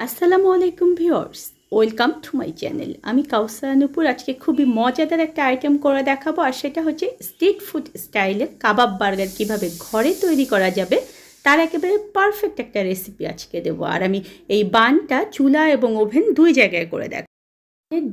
আসসালামু আলাইকুম viewers, welcome to my channel. আমি কাউসার নূপুর। আজকে খুবই মজাদার একটা আইটেম করে দেখাবো, আর সেটা হচ্ছে স্ট্রিট ফুড স্টাইলে কাবাব বার্গার কিভাবে ঘরে তৈরি করা যাবে তার একেবারে পারফেক্ট একটা রেসিপি আজকে দেবো। আর আমি এই বানটা চুলা এবং ওভেন দুই জায়গায় করে দেখাবো।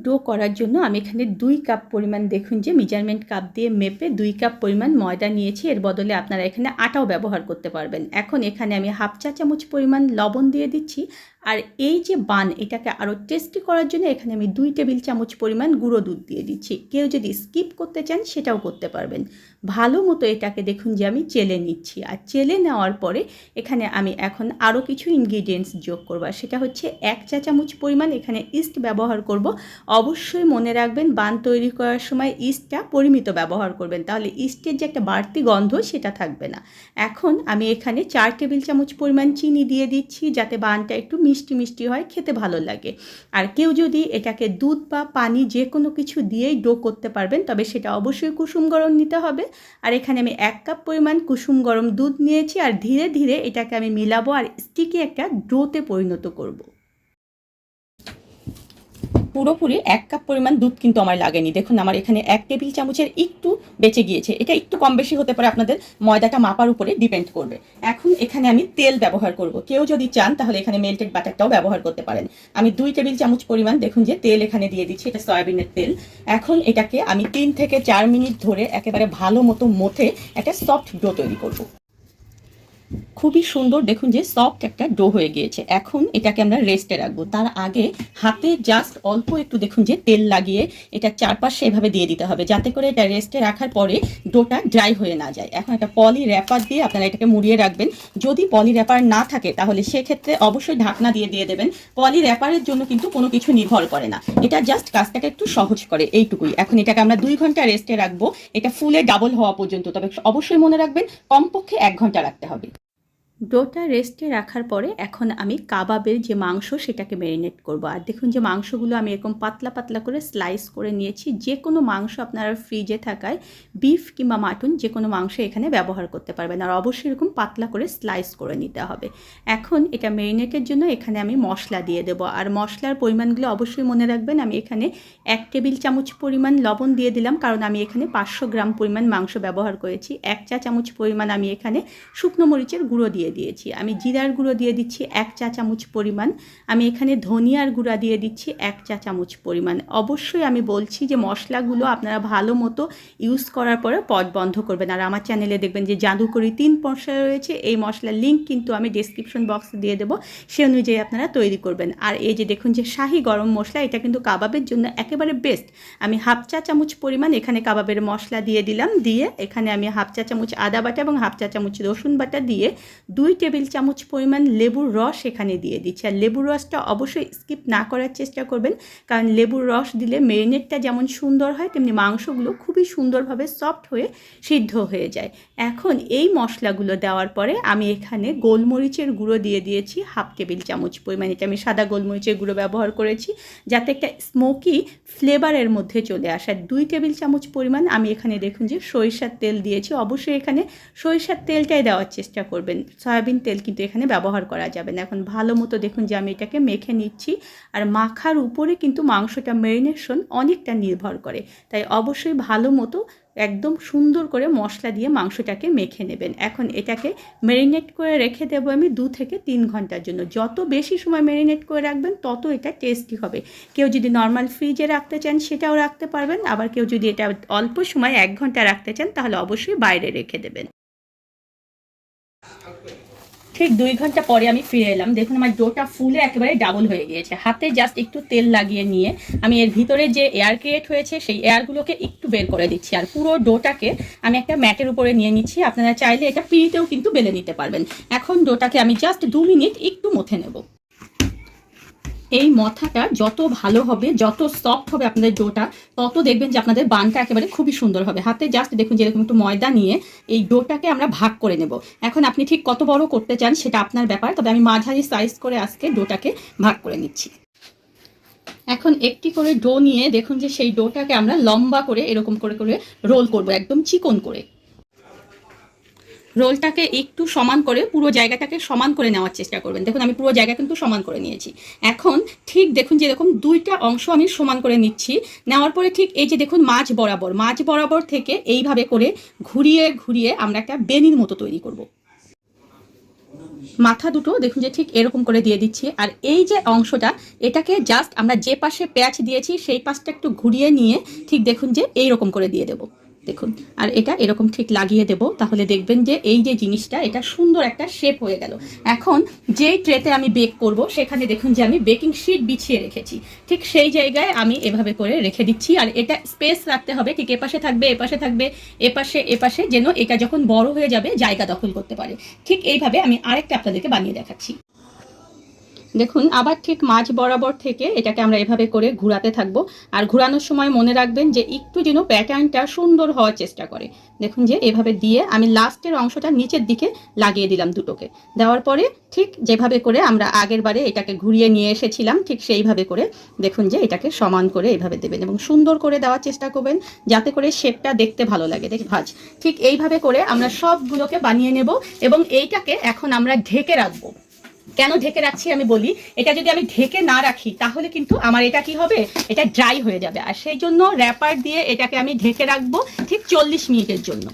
ডো করার জন্য আমি এখানে 2 কাপ পরিমাণ, দেখুন যে মেজারমেন্ট কাপ দিয়ে মেপে 2 কাপ পরিমাণ ময়দা নিয়েছি। এর বদলে আপনারা এখানে আটাও ব্যবহার করতে পারবেন। এখন এখানে আমি হাফ চা চামচ পরিমাণ লবণ দিয়ে দিচ্ছি। আর এই যে বান, এটাকে আরও টেস্টি করার জন্য এখানে আমি 2 টেবিল চামচ পরিমাণ গুঁড়ো দুধ দিয়ে দিচ্ছি। কেউ যদি স্কিপ করতে চান সেটাও করতে পারবেন। ভালো মতো এটাকে দেখুন যে আমি চেলে নিচ্ছি। আর চেলে নেওয়ার পরে এখানে আমি এখন আরও কিছু ইনগ্রিডিয়েন্টস যোগ করবো, আর সেটা হচ্ছে 1 চা চামচ পরিমাণ এখানে ইস্ট ব্যবহার করব। অবশ্যই মনে রাখবেন, বান তৈরি করার সময় ইস্টটা পরিমিত ব্যবহার করবেন, তাহলে ইস্টের যে একটা বাড়তি গন্ধ সেটা থাকবে না। এখন আমি এখানে 4 টেবিল চামচ পরিমাণ চিনি দিয়ে দিচ্ছি, যাতে বানটা একটু মিষ্টি মিষ্টি হয়, খেতে ভালো লাগে। আর কেউ যদি এটাকে দুধ বা পানি যে কোনো কিছু দিয়েই ডো করতে পারবেন, তবে সেটা অবশ্যই কুসুম গরম নিতে হবে। আর এখানে আমি 1 কাপ পরিমাণ কুসুম গরম দুধ নিয়েছি, আর ধীরে ধীরে এটাকে আমি মিলাবো আর স্টিকি একটা ডোতে পরিণত করব। পুরোপুরি 1 কাপ পরিমাণ দুধ কিন্তু আমার লাগেনি। দেখুন আমার এখানে 1 টেবিল চামচের একটু বেঁচে গিয়েছে। এটা একটু কম বেশি হতে পারে, আপনাদের ময়দাটা মাপার উপরে ডিপেন্ড করবে। এখন এখানে আমি তেল ব্যবহার করব। কেউ যদি চান তাহলে এখানে মেল্টেড বাটারটাও ব্যবহার করতে পারেন। আমি 2 টেবিল চামচ পরিমাণ দেখুন যে তেল এখানে দিয়ে দিচ্ছি, এটা সয়াবিনের তেল। এখন এটাকে আমি 3 থেকে 4 মিনিট ধরে একেবারে ভালো মতো মথে একটা সফট ডো তৈরি করব। খুবই সুন্দর, দেখুন যে সফট একটা ডো হয়ে গিয়েছে। এখন এটাকে আমরা রেস্টে রাখবো। তার আগে হাতে জাস্ট অল্প একটু দেখুন যে তেল লাগিয়ে এটা চারপাশে এভাবে দিয়ে দিতে হবে, যাতে করে এটা রেস্টে রাখার পরে ডোটা ড্রাই হয়ে না যায়। এখন একটা পলি র্যাপার দিয়ে আপনারা এটাকে মুড়িয়ে রাখবেন। যদি পলি র্যাপার না থাকে তাহলে সেক্ষেত্রে অবশ্যই ঢাকনা দিয়ে দেবেন। পলি র্যাপারের জন্য কিন্তু কোনো কিছু নির্ভর করে না, এটা জাস্ট কাজটাকে একটু সহজ করে, এইটুকুই। এখন এটাকে আমরা 2 ঘন্টা রেস্টে রাখবো, এটা ফুলে ডাবল হওয়া পর্যন্ত। তবে অবশ্যই মনে রাখবেন কমপক্ষে 1 ঘন্টা রাখতে হবে। ডোটা রেস্টে রাখার পরে এখন আমি কাবাবের যে মাংস সেটাকে ম্যারিনেট করব। আর দেখুন যে মাংসগুলো আমি এরকম পাতলা পাতলা করে স্লাইস করে নিয়েছি। যে কোনো মাংস আপনারা ফ্রিজে থাকায় বিফ কিংবা মাটন যে কোনো মাংস এখানে ব্যবহার করতে পারবেন, আর অবশ্যই এরকম পাতলা করে স্লাইস করে নিতে হবে। এখন এটা ম্যারিনেটের জন্য এখানে আমি মশলা দিয়ে দেব। আর মশলার পরিমাণগুলো অবশ্যই মনে রাখবেন। আমি এখানে 1 টেবিল চামচ পরিমাণ লবণ দিয়ে দিলাম, কারণ আমি এখানে 500 গ্রাম পরিমাণ মাংস ব্যবহার করেছি। 1 চা চামচ পরিমাণ আমি এখানে শুকনো মরিচের গুঁড়ো দিয়েছি। আমি জিরার গুঁড়ো দিয়ে দিচ্ছি 1 চা চামচ পরিমাণ। আমি এখানে ধনিয়ার গুঁড়া দিয়ে দিচ্ছি 1 চা চামচ পরিমাণ। অবশ্যই আমি বলছি যে মশলাগুলো আপনারা ভালো মতো ইউজ করার পরে পট বন্ধ করবেন। আর আমার চ্যানেলে দেখবেন যে জাদুকরি 3 মশলা রয়েছে, এই মশলার লিঙ্ক কিন্তু আমি ডেসক্রিপশন বক্সে দিয়ে দেবো, সে অনুযায়ী আপনারা তৈরি করবেন। আর এই যে দেখুন যে শাহি গরম মশলা, এটা কিন্তু কাবাবের জন্য একেবারে বেস্ট। আমি হাফ চা চামচ পরিমাণ এখানে কাবাবের মশলা দিয়ে দিলাম। দিয়ে এখানে আমি হাফ চা চামচ আদা বাটা এবং হাফ চা চামচ রসুন বাটা দিয়ে 2 টেবিল চামচ পরিমাণ লেবুর রস এখানে দিয়ে দিচ্ছি। আর লেবুর রসটা অবশ্যই স্কিপ না করার চেষ্টা করবেন, কারণ লেবুর রস দিলে মেরিনেটটা যেমন সুন্দর হয়, তেমনি মাংসগুলো খুবই সুন্দরভাবে সফট হয়ে সিদ্ধ হয়ে যায়। এখন এই মশলাগুলো দেওয়ার পরে আমি এখানে গোলমরিচের গুঁড়ো দিয়ে দিয়েছি হাফ টেবিল চামচ পরিমাণ। এটা আমি সাদা গোলমরিচের গুঁড়ো ব্যবহার করেছি, যাতে একটা স্মোকি ফ্লেভারের মধ্যে চলে আসে। 2 টেবিল চামচ পরিমাণ আমি এখানে দেখুন যে সরিষার তেল দিয়েছি। অবশ্যই এখানে সরিষার তেলটাই দেওয়ার চেষ্টা করবেন, সয়াবিন তেল কিন্তু এখানে ব্যবহার করা যাবে না। এখন ভালো মতো দেখুন যে আমি এটাকে মেখে নিচ্ছি। আর মাখার উপরে কিন্তু মাংসটা ম্যারিনেশন অনেকটা নির্ভর করে, তাই অবশ্যই ভালো মতো একদম সুন্দর করে মশলা দিয়ে মাংসটাকে মেখে নেবেন। এখন এটাকে ম্যারিনেট করে রেখে দেবো আমি 2 থেকে 3 ঘন্টার জন্য। যত বেশি সময় ম্যারিনেট করে রাখবেন তত এটা টেস্টি হবে। কেউ যদি নর্মাল ফ্রিজে রাখতে চান সেটাও রাখতে পারবেন, আবার কেউ যদি এটা অল্প সময় 1 ঘন্টা রাখতে চান তাহলে অবশ্যই বাইরে রেখে দেবেন। ঠিক 2 ঘন্টা পরে আমি ফিরে এলাম। দেখুন আমার ডোটা ফুলে একেবারে ডাবল হয়ে গিয়েছে। হাতে জাস্ট একটু তেল লাগিয়ে নিয়ে আমি এর ভিতরে যে এয়ার ক্রিয়েট হয়েছে সেই এয়ারগুলোকে একটু বের করে দিচ্ছি। আর পুরো ডোটাকে আমি একটা ম্যাটের উপরে নিয়ে নিচ্ছি। আপনারা চাইলে এটা পিঁড়িতেও কিন্তু বেলে নিতে পারবেন। এখন ডোটাকে আমি জাস্ট 2 মিনিট একটু মথে নেব। এই মথাটা যত ভালো হবে, যত সফট হবে আপনাদের ডোটা, তত দেখবেন যে আপনাদের বানটা একেবারে খুবই সুন্দর হবে। হাতে জাস্ট দেখুন যেরকম একটু ময়দা নিয়ে এই ডোটাকে আমরা ভাগ করে নেব। এখন আপনি ঠিক কত বড় করতে চান সেটা আপনার ব্যাপার, তবে আমি মাঝারি সাইজ করে আজকে ডোটাকে ভাগ করে নিচ্ছি। এখন একটি করে ডো নিয়ে দেখুন যে সেই ডোটাকে আমরা লম্বা করে এরকম করে করে রোল করব, একদম চিকন করে। রোলটাকে একটু সমান করে পুরো জায়গাটাকে সমান করে নেওয়ার চেষ্টা করবেন। দেখুন আমি পুরো জায়গা কিন্তু সমান করে নিয়েছি। এখন ঠিক দেখুন যে এরকম দুইটা অংশ আমি সমান করে নিচ্ছি। নেওয়ার পরে ঠিক এই যে দেখুন মাঝ বরাবর থেকে এইভাবে করে ঘুরিয়ে ঘুরিয়ে আমরা একটা বেনির মতো তৈরি করব। মাথা দুটো দেখুন যে ঠিক এরকম করে দিয়ে দিচ্ছি। আর এই যে অংশটা, এটাকে জাস্ট আমরা যে পাশে প্যাচ দিয়েছি সেই পাশটা একটু ঘুরিয়ে নিয়ে ঠিক দেখুন যে এইরকম করে দিয়ে দেব। দেখুন, আর এটা এরকম ঠিক লাগিয়ে দেব। তাহলে দেখবেন যে এই যে জিনিসটা, এটা সুন্দর একটা শেপ হয়ে গেল। এখন যেই ট্রেতে আমি বেক করব সেখানে দেখুন যে আমি বেকিং শিট বিছিয়ে রেখেছি, ঠিক সেই জায়গায় আমি এভাবে করে রেখে দিচ্ছি। আর এটা স্পেস রাখতে হবে, ঠিক এপাশে থাকবে, এপাশে থাকবে, এপাশে, যেন এটা যখন বড় হয়ে যাবে জায়গা দখল করতে পারে। ঠিক এইভাবে আমি আরেকটা আপনাদেরকে বানিয়ে দেখাচ্ছি। দেখুন আবার ঠিক মাঝ বরাবর থেকে এটাকে আমরা এভাবে করে ঘোরাতে থাকবো। আর ঘোরানোর সময় মনে রাখবেন যে একটু যেন প্যাটার্নটা সুন্দর হওয়ার চেষ্টা করে। দেখুন যে এভাবে দিয়ে আমি লাস্টের অংশটা নিচের দিকে লাগিয়ে দিলাম দুটোকে। দেওয়ার পরে ঠিক যেভাবে করে আমরা আগের বারে এটাকে ঘুরিয়ে নিয়ে এসেছিলাম, ঠিক সেইভাবে করে দেখুন যে এটাকে সমান করে এইভাবে দেবেন এবং সুন্দর করে দেওয়ার চেষ্টা করবেন যাতে করে শেপটা দেখতে ভালো লাগে। দেখ ভাজ ঠিক এইভাবে করে আমরা সবগুলোকে বানিয়ে নেব এবং এইটাকে এখন আমরা ঢেকে রাখবো। কেন ঢেকে রাখছি আমি বলি, এটা যদি আমি ঢেকে না রাখি তাহলে কিন্তু আমার এটা কি হবে, এটা ড্রাই হয়ে যাবে। আর সেই জন্য র্যাপার দিয়ে এটাকে আমি ঢেকে রাখবো ঠিক 40 মিনিটের জন্য।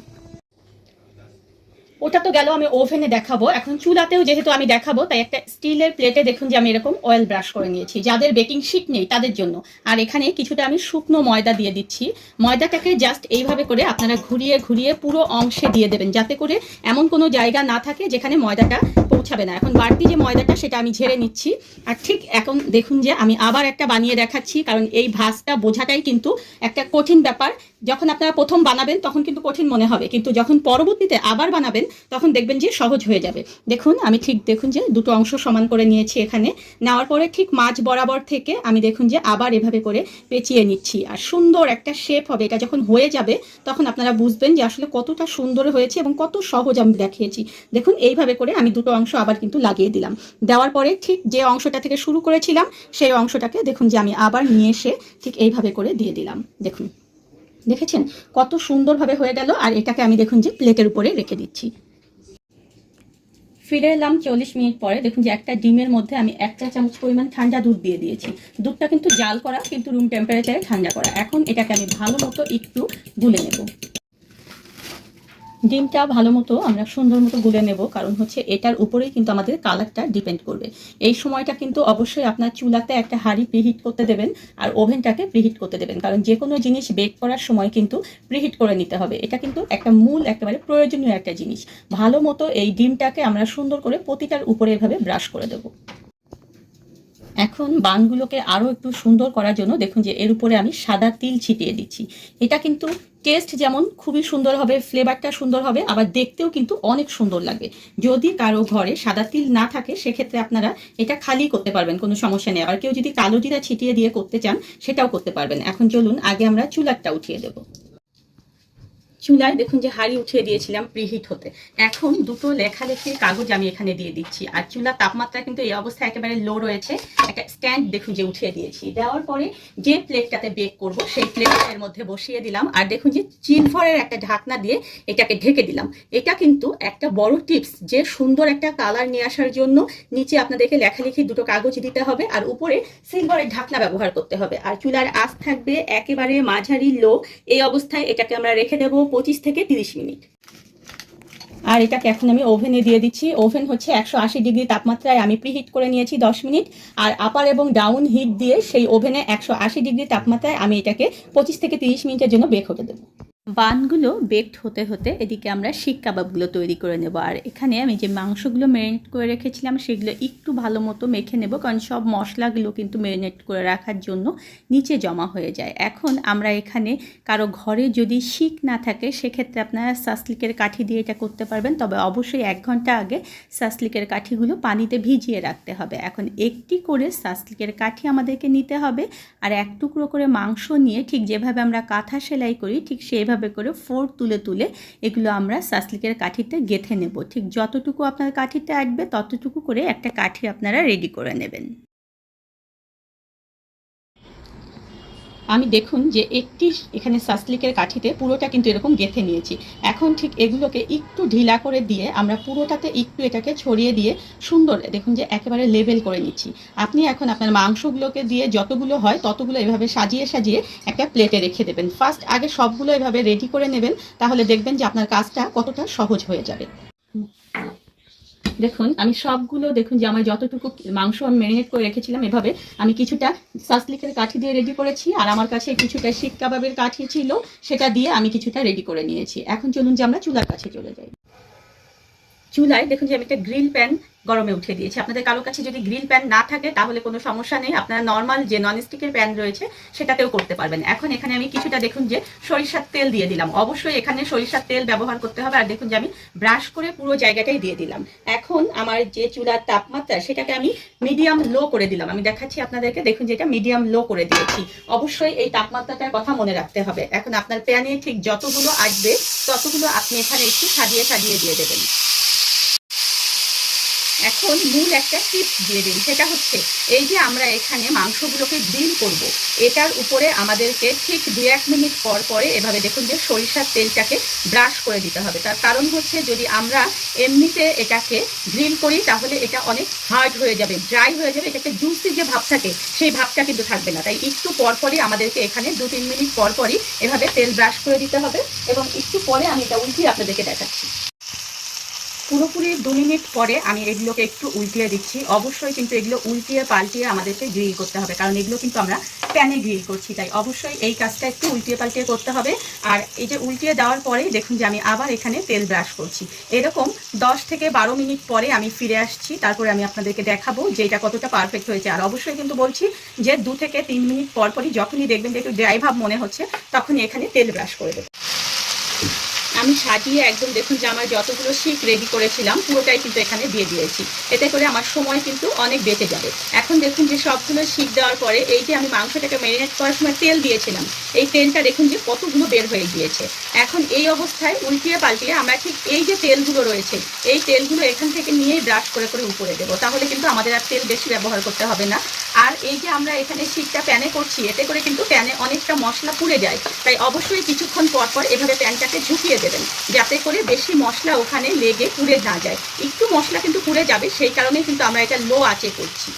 ওটা তো গেল আমি ওভেনে দেখাবো। এখন চুলাতেও যেহেতু আমি দেখাবো, তাই একটা স্টিলের প্লেটে দেখুন যে আমি এরকম অয়েল ব্রাশ করে নিয়েছি, যাদের বেকিং শিট নেই তাদের জন্য। আর এখানে কিছুটা আমি শুকনো ময়দা দিয়ে দিচ্ছি। ময়দাটাকে জাস্ট এইভাবে করে আপনারা ঘুরিয়ে ঘুরিয়ে পুরো অংশে দিয়ে দেবেন, যাতে করে এমন কোনো জায়গা না থাকে যেখানে ময়দাটা পৌঁছাবে না। এখন বাড়তি যে ময়দাটা সেটা আমি ঝেড়ে নিচ্ছি। আর ঠিক এখন দেখুন যে আমি আবার একটা বানিয়ে দেখাচ্ছি, কারণ এই ভাঁজটা বোঝাটাই কিন্তু একটা কঠিন ব্যাপার। যখন আপনারা প্রথম বানাবেন তখন কিন্তু কঠিন মনে হবে, কিন্তু যখন পরবর্তীতে আবার বানাবেন তখন দেখবেন যে সহজ হয়ে যাবে। দেখুন আমি ঠিক দেখুন যে দুটো অংশ সমান করে নিয়েছি। এখানে নেওয়ার পরে ঠিক মাঝ বরাবর থেকে আমি দেখুন যে আবার এভাবে করে পেঁচিয়ে নিচ্ছি। আর সুন্দর একটা শেপ হবে। এটা যখন হয়ে যাবে তখন আপনারা বুঝবেন যে আসলে কতটা সুন্দর হয়েছে এবং কত সহজ আমি দেখিয়েছি। দেখুন এইভাবে করে আমি দুটো অংশ আবার কিন্তু লাগিয়ে দিলাম। দেওয়ার পরে ঠিক যে অংশটা থেকে শুরু করেছিলাম সেই অংশটাকে দেখুন যে আমি আবার নিয়ে এসে ঠিক এইভাবে করে দিয়ে দিলাম। দেখুন দেখেছেন কত সুন্দরভাবে হয়ে গেল। আর এটাকে আমি দেখুন যে প্লেটের উপরে রেখে দিচ্ছি। ফিরে এলাম 40 মিনিট পরে। দেখুন যে একটা ডিমের মধ্যে আমি 1 চা চামচ পরিমাণ ঠান্ডা দুধ দিয়ে দিয়েছি। দুধটা কিন্তু জাল করা, কিন্তু রুম টেম্পারেচারে ঠান্ডা করা। এখন এটাকে আমি ভালো মতো একটু গুলে নেব। ডিমটা ভালো মতো আমরা সুন্দর মতো গুলে নেব, কারণ হচ্ছে এটার উপরেই কিন্তু আমাদের কালারটা ডিপেন্ড করবে। এই সময়টা কিন্তু অবশ্যই আপনার চুলাতে একটা হাঁড়ি প্রিহিট করতে দেবেন আর ওভেনটাকে প্রিহিট করতে দেবেন, কারণ যে কোনো জিনিস বেক করার সময় কিন্তু প্রিহিট করে নিতে হবে। এটা কিন্তু একটা মূল একেবারে প্রয়োজনীয় একটা জিনিস। ভালো মতো এই ডিমটাকে আমরা সুন্দর করে প্রতিটার উপরে এভাবে ব্রাশ করে দেব। এখন বানগুলোকে আরও একটু সুন্দর করার জন্য দেখুন যে এর উপরে আমি সাদা তিল ছিটিয়ে দিচ্ছি। এটা কিন্তু টেস্ট যেমন খুবই সুন্দর হবে, ফ্লেভারটা সুন্দর হবে, আবার দেখতেও কিন্তু অনেক সুন্দর লাগবে। যদি কারো ঘরে সাদা তিল না থাকে সেক্ষেত্রে আপনারা এটা খালি করতে পারবেন, কোনো সমস্যা নেই। আর কেউ যদি কালো জিরা ছিটিয়ে দিয়ে করতে চান সেটাও করতে পারবেন। এখন চলুন আগে আমরা চুলারটা উঠিয়ে দেবো। চুলায় দেখুন যে হাঁড়ি উঠিয়ে দিয়েছিলাম প্রিহিট হতে। এখন দুটো লেখালেখির কাগজ আমি এখানে দিয়ে দিচ্ছি। আর চুলার তাপমাত্রা কিন্তু এই অবস্থায় একেবারে লো রয়েছে। একটা স্ট্যান্ড দেখুন যে উঠিয়ে দিয়েছি। দেওয়ার পরে যে প্লেটটাতে বেক করব সেই প্লেটটা এর মধ্যে বসিয়ে দিলাম। আর দেখুন যে সিলভারের একটা ঢাকনা দিয়ে এটাকে ঢেকে দিলাম। এটা কিন্তু একটা বড় টিপস, যে সুন্দর একটা কালার নিয়ে আসার জন্য নিচে আপনাদেরকে লেখালেখি দুটো কাগজ দিতে হবে আর উপরে সিলভারের ঢাকনা ব্যবহার করতে হবে। আর চুলার আঁচ থাকবে একেবারে মাঝারি লো। এই অবস্থায় এটাকে আমরা রেখে দেবো 25 থেকে 30 মিনিট। আর এটাকে এখন আমি ওভেনে দিয়ে দিচ্ছি। ওভেন হচ্ছে 180 ডিগ্রি তাপমাত্রায় আমি প্রিহিট করে নিয়েছি 10 মিনিট। আর আপার এবং ডাউন হিট দিয়ে সেই ওভেনে 180 ডিগ্রি তাপমাত্রায় আমি এটাকে 25 থেকে 30 মিনিটের জন্য বেক হতে দেবো। বানগুলো বেকড হতে হতে এদিকে আমরা শিক কাবাবগুলো তৈরি করে নেব। আর এখানে আমি যে মাংসগুলো ম্যারিনেট করে রেখেছিলাম সেগুলো একটু ভালো মতো মেখে নেব, কারণ সব মশলাগুলো কিন্তু ম্যারিনেট করে রাখার জন্য নিচে জমা হয়ে যায়। এখন আমরা এখানে কারো ঘরে যদি শিক না থাকে সেক্ষেত্রে আপনারা সাসলিকের কাঠি দিয়ে এটা করতে পারবেন, তবে অবশ্যই 1 ঘন্টা আগে সাসলিকের কাঠিগুলো পানিতে ভিজিয়ে রাখতে হবে। এখন একটি করে সাসলিকের কাঠি আমাদেরকে নিতে হবে আর 1 টুকরো করে মাংস নিয়ে ঠিক যেভাবে আমরা কাঁথা সেলাই করি ঠিক সেইভাবে করে ফোর তুলে তুলে এগুলো আমরা সাসলিকের কাঠিতে গেঁথে নেব। ঠিক যতটুকু আপনার কাঠিতে আসবে ততটুকু করে একটা কাঠি আপনারা রেডি করে নেবেন। আমি দেখুন যে একটি এখানে সাসলিকের কাঠিতে পুরোটা কিন্তু এরকম গেঁথে নিয়েছি। এখন ঠিক এগুলোকে একটু ঢিলা করে দিয়ে আমরা পুরোটাতে একটু এটাকে ছড়িয়ে দিয়ে সুন্দর দেখুন যে একেবারে লেবেল করে নিচ্ছি। আপনি এখন আপনার মাংসগুলোকে দিয়ে যতগুলো হয় ততগুলো এভাবে সাজিয়ে সাজিয়ে একটা প্লেটে রেখে দেবেন। ফার্স্ট আগে সবগুলো এভাবে রেডি করে নেবেন, তাহলে দেখবেন যে আপনার কাজটা কতটা সহজ হয়ে যাবে। দেখুন আমি সবগুলো দেখুন যে আমার যতটুকু মাংস আমি ম্যারিনেট করে রেখেছিলাম এভাবে আমি কিছুটা সাসলিকের কাঠি দিয়ে রেডি করেছি, আর আমার কাছে কিছুটা শিক কাবাবের কাঠি ছিল, সেটা দিয়ে আমি কিছুটা রেডি করে নিয়েছি। এখন চলুন যে আমরা চুলার কাছে চলে যাই। চুলায় দেখুন যে আমি একটা গ্রিল প্যান গরমে উঠে দিয়েছি। আপনাদের কারো কাছে যদি গ্রিল প্যান না থাকে তাহলে কোনো সমস্যা নেই, আপনারা নর্মাল যে ননস্টিকের প্যান রয়েছে সেটাতেও করতে পারবেন। এখন এখানে আমি কিছুটা দেখুন যে সরিষার তেল দিয়ে দিলাম। অবশ্যই এখানে সরিষার তেল ব্যবহার করতে হবে। আর দেখুন যে আমি ব্রাশ করে পুরো জায়গাটাই দিয়ে দিলাম। এখন আমার যে চুলার তাপমাত্রা সেটাকে আমি মিডিয়াম লো করে দিলাম। আমি দেখাচ্ছি আপনাদেরকে, দেখুন যে এটা মিডিয়াম লো করে দিয়েছি। অবশ্যই এই তাপমাত্রাটার কথা মনে রাখতে হবে। এখন আপনার প্যানে ঠিক যতগুলো আসবে ততগুলো আপনি এখানে একটু সাজিয়ে সাজিয়ে দিয়ে দেবেন। এখন মূল একটা টিপস দিয়ে দিন, সেটা হচ্ছে এই যে আমরা এখানে মাংসগুলোকে গ্রিল করব, এটার উপরে আমাদেরকে ঠিক 2-1 মিনিট পর পরে এভাবে দেখুন যে সরিষার তেলটাকে ব্রাশ করে দিতে হবে। তার কারণ হচ্ছে যদি আমরা এমনিতে এটাকে গ্রিল করি তাহলে এটা অনেক হার্ড হয়ে যাবে, ড্রাই হয়ে যাবে, এটাকে জুসি যে ভাব থাকে সেই ভাবটা কিন্তু থাকবে না। তাই একটু পরপরই আমাদেরকে এখানে 2-3 মিনিট পরপরই এভাবে তেল ব্রাশ করে দিতে হবে। এবং একটু পরে আমি এটা উল্টিয়ে আপনাদেরকে দেখাচ্ছি। পুরোপুরি 2 মিনিট পরে আমি এগুলোকে একটু উল্টিয়ে দিচ্ছি। অবশ্যই কিন্তু এগুলো উল্টিয়ে পাল্টিয়ে আমাদেরকে গ্রিল করতে হবে, কারণ এগুলো কিন্তু আমরা প্যানে গ্রিল করছি, তাই অবশ্যই এই কাজটা একটু উল্টিয়ে পাল্টিয়ে করতে হবে। আর এই যে উল্টিয়ে দেওয়ার পরেই দেখুন যে আমি আবার এখানে তেল ব্রাশ করছি। এরকম 10 থেকে 12 মিনিট পরে আমি ফিরে আসছি, তারপরে আমি আপনাদেরকে দেখাবো যে এটা কতটা পারফেক্ট হয়েছে। আর অবশ্যই কিন্তু বলছি যে 2 থেকে 3 মিনিট পরই যখনই দেখবেন যে একটু ড্রাই ভাব মনে হচ্ছে তখনই এখানে তেল ব্রাশ করে দেবো। আমি সাজিয়ে একদম দেখুন যে আমার যতগুলো শিক রেডি করেছিলাম পুরোটাই কিন্তু এখানে দিয়ে দিয়েছি। এতে করে আমার সময় কিন্তু অনেক বেঁচে যাবে। এখন দেখুন যে সবগুলো শিক দেওয়ার পরে এই যে আমি মাংসটাকে ম্যারিনেট করার সময় তেল দিয়েছিলাম, এই তেলটা দেখুন যে কতগুলো বের হয়ে গিয়েছে। এখন এই অবস্থায় উল্টিয়ে পাল্টিয়ে আমরা ঠিক এই যে তেলগুলো রয়েছে এই তেলগুলো এখান থেকে নিয়েই ব্রাশ করে করে উপরে দেবো, তাহলে কিন্তু আমাদের আর তেল বেশি ব্যবহার করতে হবে না। আর এই যে আমরা এখানে শিকটা প্যানে করছি এতে করে কিন্তু প্যানে অনেকটা মশলা পুড়ে যায়, তাই অবশ্যই কিছুক্ষণ পর পর এভাবে প্যানটাকে ঝুঁকিয়ে দেবেন যাতে করে বেশি মশলা ওখানে লেগে পুড়ে না যায়। একটু মশলা কিন্তু পুড়ে যাবে, সেই কারণেই কিন্তু আমরা এটা লো আঁচে করছি।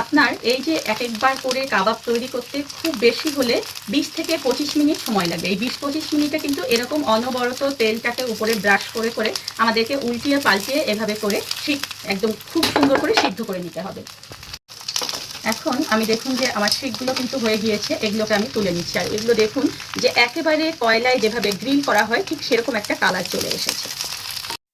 আপনার এই যে একবার করে কাবাব তৈরি করতে খুব বেশি হলে 20 থেকে 25 মিনিট সময় লাগবে। এই 20-25 মিনিটে কিন্তু এরকম অনবরত তেলটাকে উপরে ব্রাশ করে করে আমাদেরকে উল্টিয়ে পাল্টিয়ে এভাবে করে ঠিক একদম খুব সুন্দর করে সিদ্ধ করে নিতে হবে। এখন আমি দেখুন যে আমার শিকগুলো কিন্তু হয়ে গিয়েছে, এগুলোকে আমি তুলে নিচ্ছি। আর এগুলো দেখুন যে একেবারে কয়লায় যেভাবে গ্রিল করা হয় ঠিক সেরকম একটা কালার চলে এসেছে।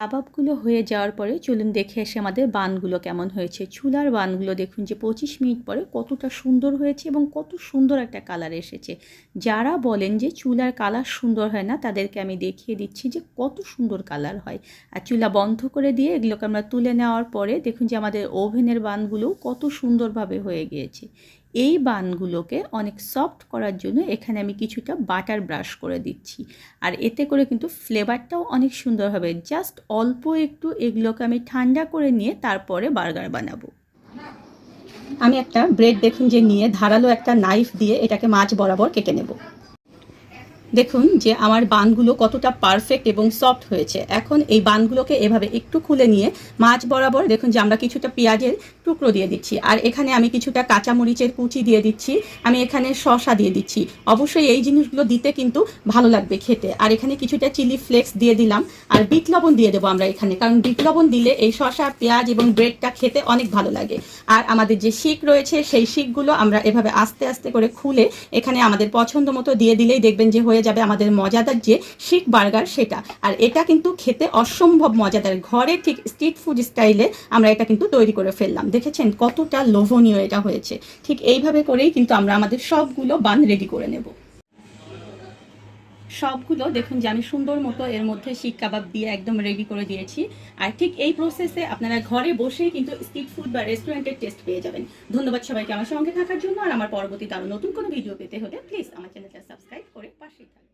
কাবাবগুলো হয়ে যাওয়ার পরে চলুন দেখে এসে আমাদের বানগুলো কেমন হয়েছে। চুলার বানগুলো দেখুন যে 25 মিনিট পরে কতটা সুন্দর হয়েছে এবং কত সুন্দর একটা কালার এসেছে। যারা বলেন যে চুলার কালার সুন্দর হয় না তাদেরকে আমি দেখিয়ে দিচ্ছি যে কত সুন্দর কালার হয়। আর চুলা বন্ধ করে দিয়ে এগুলোকে আমরা তুলে নেওয়ার পরে দেখুন যে আমাদের ওভেনের বানগুলো কত সুন্দরভাবে হয়ে গিয়েছে। এই বানগুলোকে অনেক সফট করার জন্য এখানে আমি কিছুটা বাটার ব্রাশ করে দিচ্ছি, আর এতে করে কিন্তু ফ্লেভারটাও অনেক সুন্দর হবে। জাস্ট অল্প একটু এগুলোকে আমি ঠান্ডা করে নিয়ে তারপরে বার্গার বানাবো। আমি একটা ব্রেড দেখুন যে নিয়ে ধারালো একটা নাইফ দিয়ে এটাকে মাঝ বরাবর কেটে নেব। দেখুন যে আমার বানগুলো কতটা পারফেক্ট এবং সফট হয়েছে। এখন এই বানগুলোকে এভাবে একটু খুলে নিয়ে মাঝ বরাবর দেখুন যে আমরা কিছুটা পেঁয়াজের টুকরো দিয়ে দিচ্ছি, আর এখানে আমি কিছুটা কাঁচামরিচের কুচি দিয়ে দিচ্ছি, আমি এখানে শসা দিয়ে দিচ্ছি। অবশ্যই এই জিনিসগুলো দিতে কিন্তু ভালো লাগবে খেতে। আর এখানে কিছুটা চিলি ফ্লেক্স দিয়ে দিলাম, আর বিট লবণ দিয়ে দেবো আমরা এখানে, কারণ বিট লবণ দিলে এই শসা পেঁয়াজ এবং ব্রেডটা খেতে অনেক ভালো লাগে। আর আমাদের যে শিক রয়েছে সেই শিকগুলো আমরা এভাবে আস্তে আস্তে করে খুলে এখানে আমাদের পছন্দ মতো দিয়ে দিলেই দেখবেন যে হয়ে যাবে আমাদের মজাদার যে শিক বার্গার সেটা। আর এটা কিন্তু খেতে অসম্ভব মজাদার, ঘরে ঠিক স্ট্রিট ফুড স্টাইলে আমরা এটা কিন্তু তৈরি করে ফেললাম। দেখেছেন কতটা লোভনীয় এটা হয়েছে। ঠিক এইভাবে করেই কিন্তু আমরা আমাদের সবগুলো বান রেডি করে নেব। সবগুলো দেখুন যে আমি সুন্দর মতো এর মধ্যে শিক কাবাব দিয়ে একদম রেডি করে দিয়েছি। আর ঠিক এই প্রসেসে আপনারা ঘরে বসেই কিন্তু স্ট্রিট ফুড বা রেস্টুরেন্টের টেস্ট পেয়ে যাবেন। ধন্যবাদ সবাইকে আমার সঙ্গে থাকার জন্য। আর আমার পরবর্তীতে আরও নতুন কোনো ভিডিও পেতে হলে প্লিজ আমার চ্যানেলটা সাবস্ক্রাইব করে পাশেই থাকবেন।